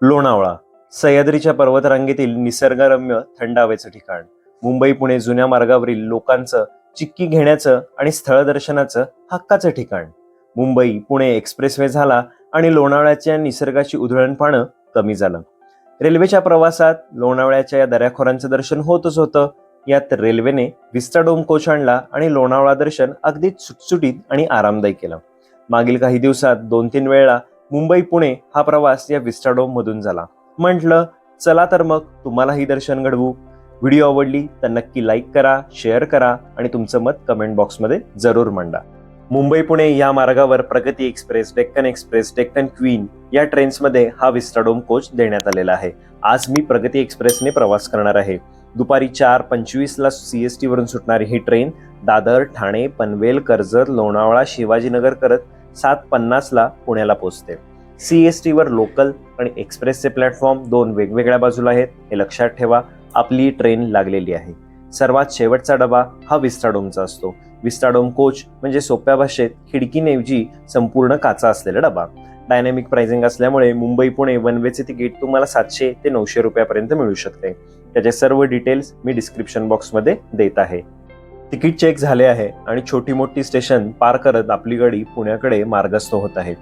लोणावळा, सह्याद्रीच्या पर्वतरांगेतील निसर्गरम्य थंड हवेचं ठिकाण. मुंबई पुणे जुन्या मार्गावरील लोकांचं चिक्की घेण्याचं आणि स्थळदर्शनाचं हक्काचं ठिकाण. मुंबई पुणे एक्सप्रेसवे झाला आणि लोणावळ्याच्या निसर्गाची उधळण पाहणं कमी झालं. रेल्वेच्या प्रवासात लोणावळ्याच्या या दऱ्याखोरांचं दर्शन होतच होतं. यात रेल्वेने विस्टाडोम कोच आणला आणि लोणावळा दर्शन अगदी सुटसुटीत आणि आरामदायी केलं. मागील काही दिवसात 2-3 वेळा मुंबई पुणे हा प्रवास या विस्टाडोम मधून झाला. म्हटलं चला तर मग तुम्हालाही दर्शन घडवू. व्हिडिओ आवडली तर नक्की लाईक करा, शेअर करा आणि तुमचं मत कमेंट बॉक्समध्ये जरूर मांडा. मुंबई पुणे या मार्गावर प्रगती एक्सप्रेस, डेक्कन क्वीन या ट्रेन्समध्ये हा विस्टाडोम कोच देण्यात आलेला आहे. आज मी प्रगती एक्सप्रेसने प्रवास करणार आहे. दुपारी 4:25 ला CST वरून सुटणारी ही ट्रेन दादर, ठाणे, पनवेल, कर्जत, लोणावळा, शिवाजीनगर करत 7:50 ला पुण्याला पोहोचते. CST वर लोकल आणि एक्सप्रेसचे प्लॅटफॉर्म 2 वेगवेगळ्या बाजूला आहेत, हे लक्षात ठेवा. आपली ट्रेन लागलेली आहे. सर्वात शेवटचा डबा हा विस्टाडोमचा असतो. विस्टाडोम कोच म्हणजे सोप्या भाषेत खिडकीऐवजी संपूर्ण काचा असलेला डबा. डायनॅमिक प्राइसिंग असल्यामुळे मुंबई पुणे वन वेचे तिकीट तुम्हाला 700 ते 900 रुपयापर्यंत मिळू शकते. त्याचे सर्व डिटेल्स मी डिस्क्रिप्शन बॉक्समध्ये देत आहे. तिकीट चेक झाले आहे आणि छोटी मोठी स्टेशन पार करत आपली गाडी पुण्याकडे मार्गस्थ होत आहे.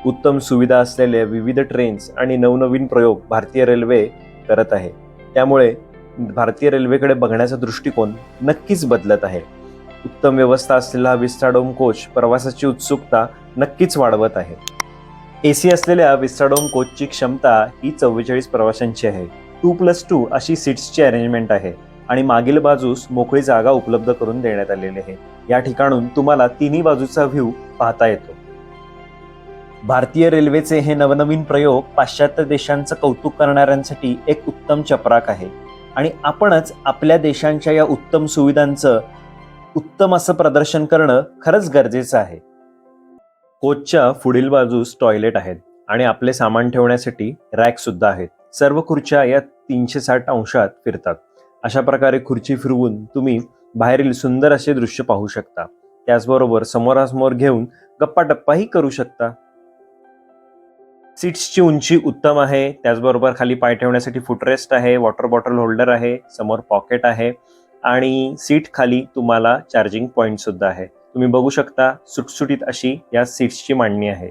उत्तम सुविधा असलेल्या विविध ट्रेन्स आणि नवनवीन प्रयोग भारतीय रेल्वे करत आहे. त्यामुळे भारतीय रेल्वेकडे बघण्याचा दृष्टिकोन नक्कीच बदलत आहे. उत्तम व्यवस्था असलेला विस्टाडोम कोच प्रवासाची उत्सुकता नक्कीच वाढवत आहे. AC असलेल्या विस्टाडोम कोचची क्षमता ही 44 प्रवाशांची आहे. 2+2 अशी सीट्सची अरेंजमेंट आहे आणि मागील बाजूस मोकळी जागा उपलब्ध करून देण्यात आलेली आहे. या ठिकाणून तुम्हाला तिन्ही बाजूचा व्ह्यू पाहता येतो. भारतीय रेल्वेचे हे नवनवीन प्रयोग पाश्चात्य देशांचं कौतुक करणाऱ्यांसाठी एक उत्तम चपराक आहे आणि आपणच आपल्या देशांच्या या उत्तम सुविधांचं उत्तम असं प्रदर्शन करणं खरंच गरजेचं आहे. कोचच्या पुढील बाजूस टॉयलेट आहेत आणि आपले सामान ठेवण्यासाठी रॅक सुद्धा आहेत. सर्व खुर्च्या या 360 अंशात फिरतात. अशा प्रकारे खुर्ची फिरवून तुम्ही बाहेरील सुंदर असे दृश्य पाहू शकता. त्याचबरोबर समोरासमोर घेऊन गप्पा टप्पाही करू शकता. सीट्सची उंची उत्तम आहे. त्याचबरोबर खाली पाय ठेवण्यासाठी फुटरेस्ट आहे, वॉटर बॉटल होल्डर आहे, समोर पॉकेट आहे आणि सीट खाली तुम्हाला चार्जिंग पॉइंट सुद्धा आहे. तुम्ही बघू शकता सुटसुटीत अशी या सीट्सची मांडणी आहे.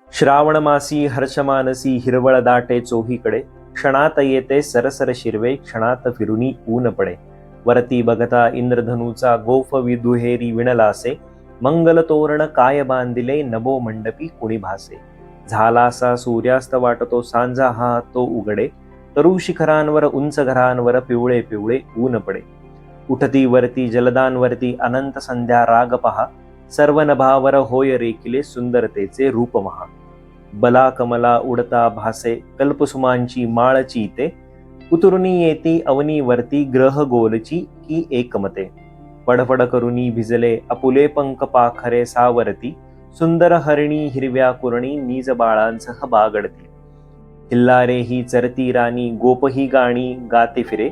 श्रावण मासी हर्षमानसी हिरवळ दाटे चोहीकडे, क्षणात येते सरसर शिरवे, क्षणात फिरुनी ऊन पडे. वरती बघता इंद्रधनुचा गोफ विदुहेरी विणलासे, मंगल तोरण काय बांधिले नभो मंडपी कुणी भासे. झालासा सूर्यास्त वाटतो सांजा हा तो उघडे, तरु शिखरांवर उंच घरांवर पिवळे पिवळे ऊन पडे. उठती वरती जलदांवरती अनंत संध्या राग पहा, सर्व नभावर होय रेखिले सुंदरतेचे रूप महा. बला कमला उडता भासे कल्पसुमांची माळची ते, उतरुनी येती अवनीवरती ग्रह गोलची की एकमते. पडपड करुनी भिजले अपुले पंख पाखरे सावरती, सुंदर हरिणी हिरव्या कुरणी निज बाळांसह बागडती. हिल्लारे ही चरती राणी गोपही गाणी गाते फिरे,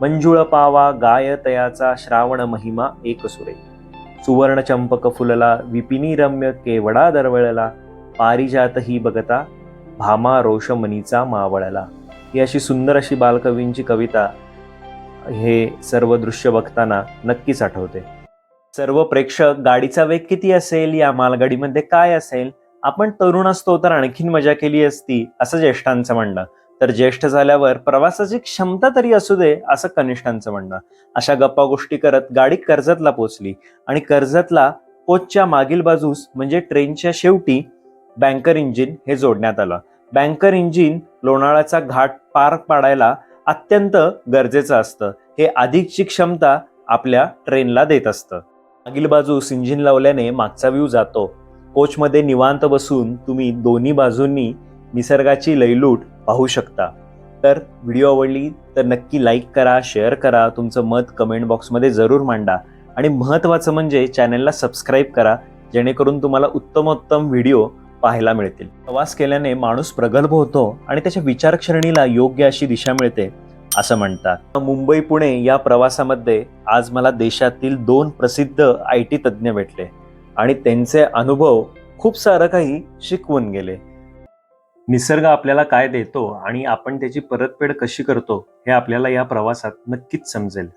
मंजुळ पावा गाय तयाचा श्रावण महिमा एक सुरे. सुवर्ण चंपक फुलला विपिनी रम्य केवडा दरवळला, पारिजात ही बघता भामा रोषमणीचा मावळला. ही अशी सुंदर अशी बालकवींची कविता हे सर्व दृश्य बघताना नक्कीच आठवते. सर्व प्रेक्षक गाडीचा वेग किती असेल, या मालगाडीमध्ये काय असेल, आपण तरुण असतो तर आणखीन मजा केली असती असं ज्येष्ठांचं म्हणणं, तर ज्येष्ठ झाल्यावर प्रवासाची क्षमता तरी असू दे असं कनिष्ठांचं म्हणणं. अशा गप्पा गोष्टी करत गाडी कर्जतला पोहोचली आणि कर्जतला कोचच्या मागील बाजूस म्हणजे ट्रेनच्या शेवटी बँकर इंजिन हे जोडण्यात आलं. बँकर इंजिन लोणावळ्याचा घाट पार पाडायला अत्यंत गरजेचं असतं. हे अधिकची क्षमता आपल्या ट्रेनला देत असतं. मागील बाजूस इंजिन लावल्याने मागचा व्ह्यू जातो. कोचमध्ये निवांत बसून तुम्ही दोन्ही बाजूंनी निसर्गाची लयलूट पाहू शकता. तर व्हिडिओ आवडली तर नक्की लाईक करा, शेअर करा, तुमचं मत कमेंट बॉक्समध्ये जरूर मांडा आणि महत्त्वाचं म्हणजे चॅनलला सबस्क्राईब करा, जेणेकरून तुम्हाला उत्तमोत्तम व्हिडिओ पाहायला मिळतील. प्रवास केल्याने माणूस प्रगल्भ होतो आणि त्याच्या विचारसरणीला योग्य अशी दिशा मिळते असं म्हणतात. मुंबई पुणे या प्रवासामध्ये आज मला देशातील 2 प्रसिद्ध IT तज्ज्ञ भेटले आणि त्यांचे अनुभव खूप सारं काही शिकवून गेले. निसर्ग आपल्याला काय देतो आणि आपण त्याची परतफेड कशी करतो हे आपल्याला या प्रवासात नक्कीच समजेल.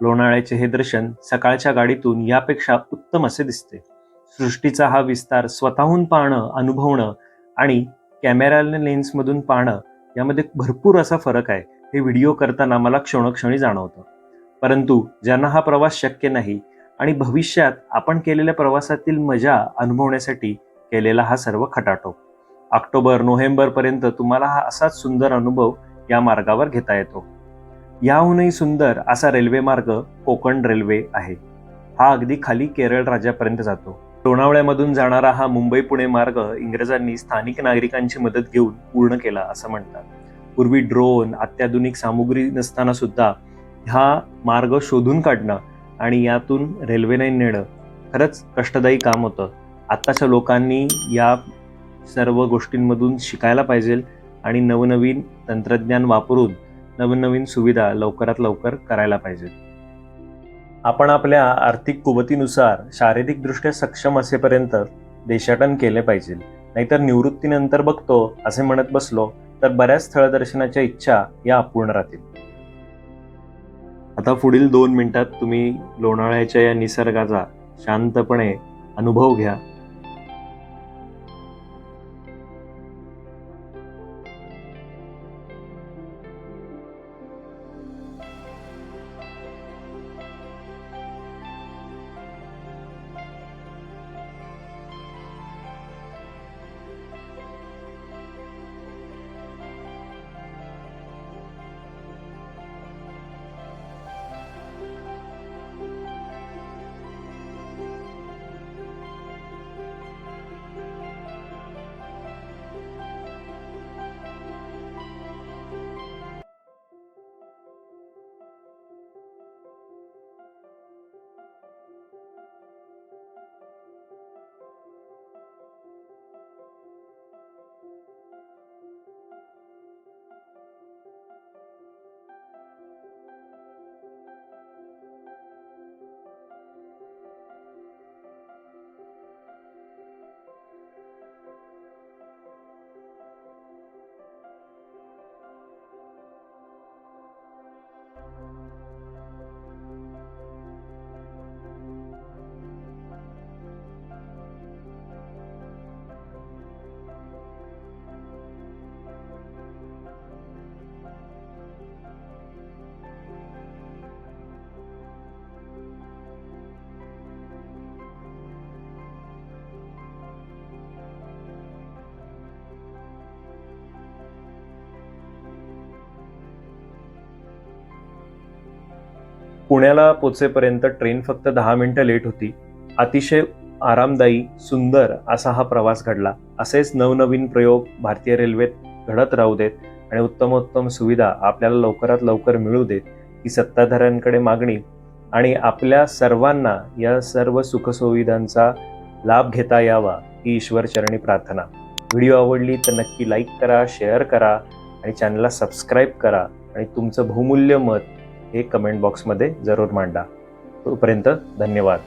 लोणावळ्याचे हे दर्शन सकाळच्या गाडीतून यापेक्षा उत्तम असे दिसते. सृष्टीचा हा विस्तार स्वतःहून पाहणं, अनुभवणं आणि कॅमेरा लेन्समधून पाहणं यामध्ये भरपूर असा फरक आहे. हे व्हिडिओ करताना मला क्षणोक्षणी जाणवतं. परंतु ज्यांना हा प्रवास शक्य नाही आणि भविष्यात आपण केलेल्या प्रवासातील मजा अनुभवण्यासाठी केलेला हा सर्व खटाटोप, ऑक्टोबर नोव्हेंबर पर्यंत तुम्हाला हा असाच सुंदर अनुभव या मार्गावर घेता येतो. याहूनही सुंदर असा रेल्वे मार्ग कोकण रेल्वे आहे. हा अगदी खाली केरळ राज्यापर्यंत जातो. लोणावळ्यामधून जाणारा हा मुंबई पुणे मार्ग इंग्रजांनी स्थानिक नागरिकांची मदत घेऊन पूर्ण केला असं म्हणतात. पूर्वी ड्रोन, अत्याधुनिक सामुग्री नसताना सुद्धा हा मार्ग शोधून काढणं आणि यातून रेल्वेने नेणं खरंच कष्टदायी काम होतं. आत्ताच्या लोकांनी या सर्व गोष्टींमधून शिकायला पाहिजे आणि नवनवीन तंत्रज्ञान वापरून नवनवीन सुविधा लवकरात लवकर करायला पाहिजेत. आपण आपल्या आर्थिक कुवतीनुसार शारीरिकदृष्ट्या सक्षम असेपर्यंत देशाटन केले पाहिजे. नाहीतर निवृत्तीनंतर बघतो असे म्हणत बसलो तर बऱ्याच स्थळदर्शनाच्या इच्छा या अपूर्ण राहतील. आता पुढील 2 मिनिटात तुम्ही लोणावळ्याच्या या निसर्गाचा शांतपणे अनुभव घ्या. पुण्याला पोचेपर्यंत ट्रेन फक्त 10 मिनिटं लेट होती. अतिशय आरामदायी, सुंदर असा हा प्रवास घडला. असेच नवनवीन प्रयोग भारतीय रेल्वेत घडत राहू देत आणि उत्तमोत्तम सुविधा आपल्याला लवकरात लवकर मिळू देत ही सत्ताधाऱ्यांकडे मागणी आणि आपल्या सर्वांना या सर्व सुखसुविधांचा लाभ घेता यावा ही ईश्वरचरणी प्रार्थना. व्हिडिओ आवडली तर नक्की लाईक करा, शेअर करा आणि चॅनलला सबस्क्राईब करा आणि तुमचं बहुमूल्य मत हे कमेंट बॉक्समध्ये जरूर मांडा. तोपर्यंत धन्यवाद.